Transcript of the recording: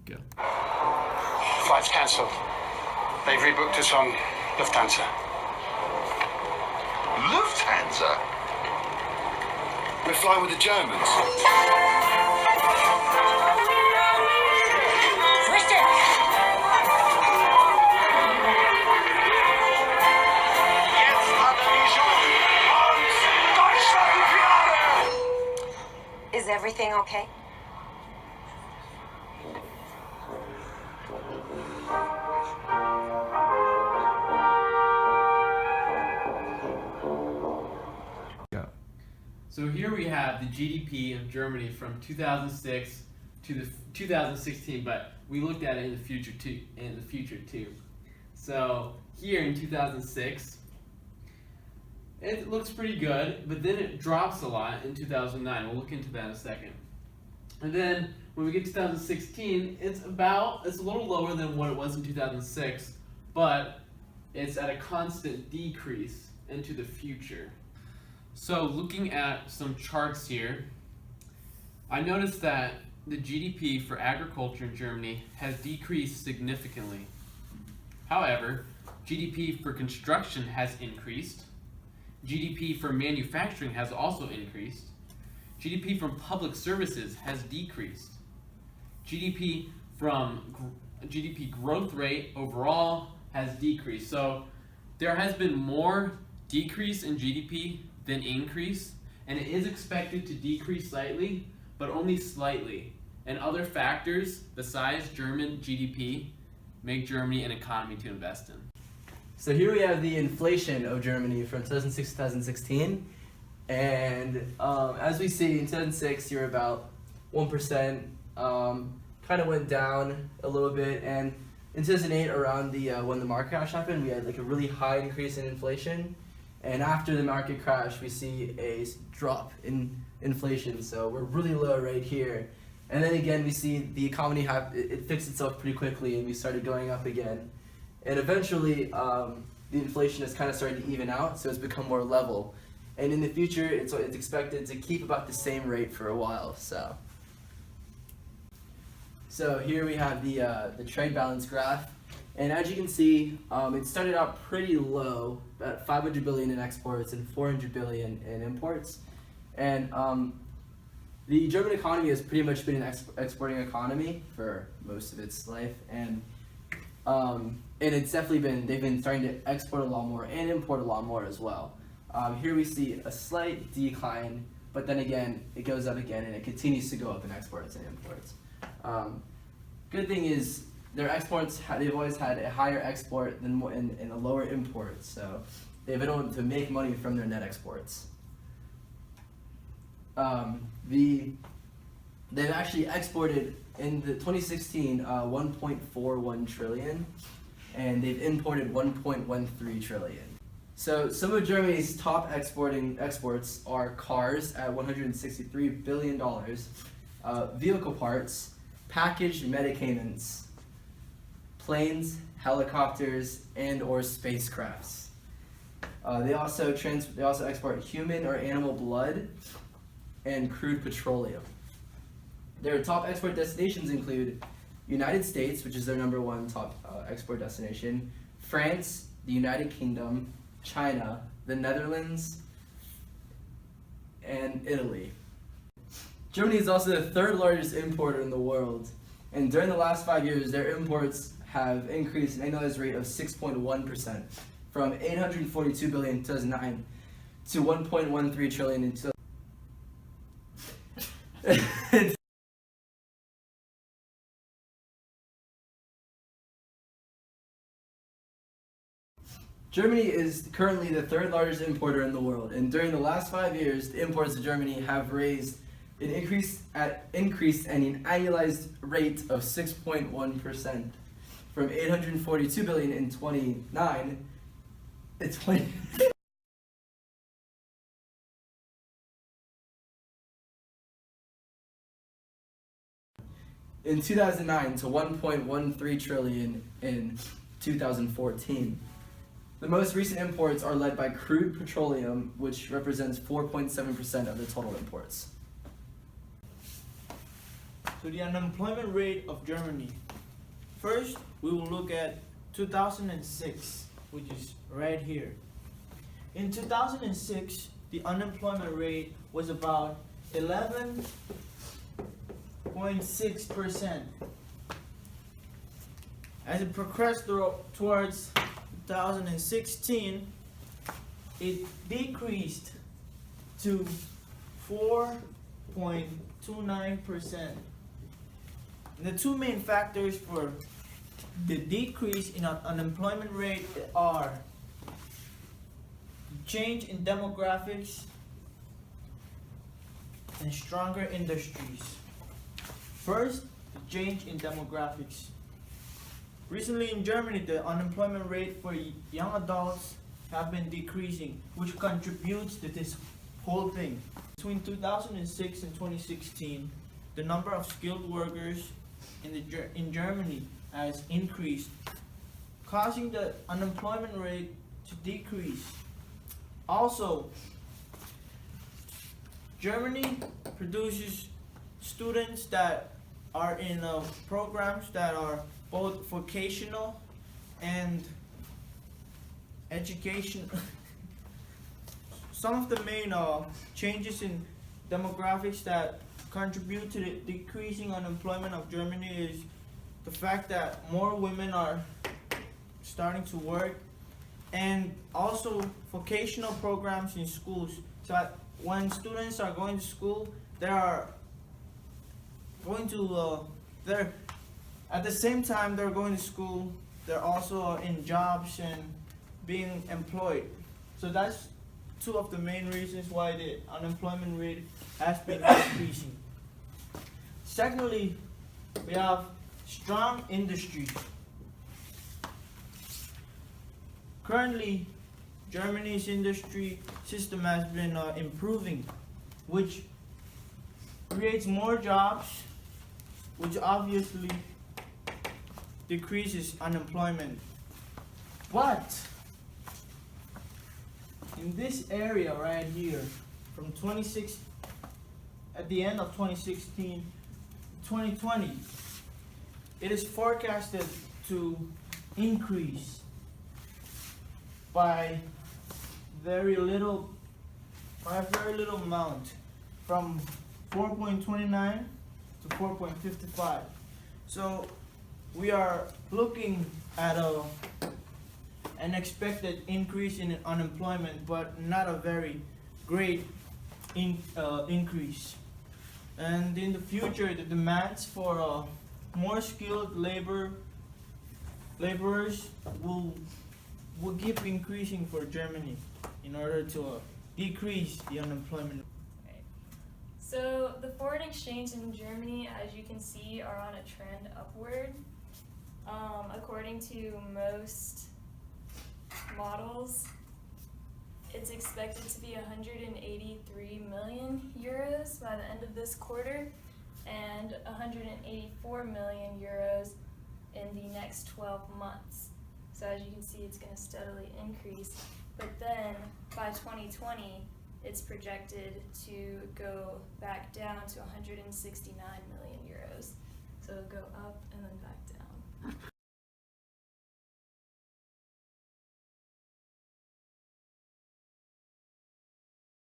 Go. Flight's cancelled. They've rebooked us on Lufthansa. Lufthansa? We're flying with the Germans. Jetzt hat die Chance. Und Deutschland Finale! Is everything okay? Go. So here we have the GDP of Germany from 2006 to the 2016, but we looked at it in the future too. So here in 2006, it looks pretty good, but then it drops a lot in 2009. We'll look into that in a second. And then when we get to 2016, it's a little lower than what it was in 2006, but it's at a constant decrease into the future. So looking at some charts here, I noticed that the GDP for agriculture in Germany has decreased significantly. However, GDP for construction has increased. GDP for manufacturing has also increased. GDP from public services has decreased. GDP growth rate overall has decreased. So there has been more decrease in GDP than increase, and it is expected to decrease slightly, but only slightly. And other factors besides German GDP make Germany an economy to invest in. So here we have the inflation of Germany from 2006 to 2016, and as we see in 2006 you're about 1%, kind of went down a little bit, and in 2008 around the when the market crash happened, we had like a really high increase in inflation, and after the market crash we see a drop in inflation, so we're really low right here. And then again we see the economy it fixed itself pretty quickly, and we started going up again. And eventually, the inflation has kind of started to even out, so it's become more level. And in the future, it's expected to keep about the same rate for a while. So here we have the trade balance graph, and as you can see, it started out pretty low, about 500 billion in exports and 400 billion in imports. And the German economy has pretty much been an exporting economy for most of its life, and it's definitely they've been starting to export a lot more and import a lot more as well. Here we see a slight decline, but then again, it goes up again, and it continues to go up in exports and imports. Good thing is, their exports, they've always had a higher export than and a lower import, so they've been able to make money from their net exports. They've actually exported in the 2016 1.41 trillion, and they've imported 1.13 trillion. So some of Germany's top exports are cars at $163 billion, vehicle parts, packaged medicaments, planes, helicopters, and/or spacecrafts. They also export human or animal blood and crude petroleum. Their top export destinations include United States, which is their #1 top export destination, France, the United Kingdom, China, the Netherlands, and Italy. Germany is also the third largest importer in the world, and during the last 5 years, their imports have increased an annualized rate of 6.1%, from 842 billion in 2009 to 1.13 trillion in 2000. Germany is currently the third largest importer in the world, and during the last 5 years, the imports to Germany have increased at an annualized rate of 6.1%, from 842 billion in 2009 in 2009 to 1.13 trillion in 2014. The most recent imports are led by crude petroleum, which represents 4.7% of the total imports. to the unemployment rate of Germany. First, we will look at 2006, which is right here. In 2006, the unemployment rate was about 11.6%. As it progressed towards 2016, it decreased to 4.29%. The two main factors for the decrease in unemployment rate are change in demographics and stronger industries. First, the change in demographics. Recently in Germany, the unemployment rate for young adults have been decreasing, which contributes to this whole thing. Between 2006 and 2016, the number of skilled workers in Germany has increased, causing the unemployment rate to decrease. Also, Germany produces students that are in programs that are both vocational and education. Some of the main changes in demographics that contribute to the decreasing unemployment of Germany is the fact that more women are starting to work, and also vocational programs in schools. So that when students are going to school, they are going to they're at the same time they're going to school, they're also in jobs and being employed. So that's two of the main reasons why the unemployment rate has been increasing. Secondly, we have strong industry. Currently, Germany's industry system has been improving, which creates more jobs, which obviously decreases unemployment. But in this area right here, from at the end of 2016 to 2020, it is forecasted to increase by very little amount, from 4.29 to 4.55. So we are looking at an expected increase in unemployment, but not a very great increase. And in the future, the demands for more skilled laborers will keep increasing for Germany in order to decrease the unemployment. So the foreign exchange in Germany, as you can see, are on a trend upward. According to most models, it's expected to be 183 million euros by the end of this quarter and 184 million euros in the next 12 months. So as you can see, it's going to steadily increase. But then by 2020, it's projected to go back down to 169 million euros. So it'll go up and then back down.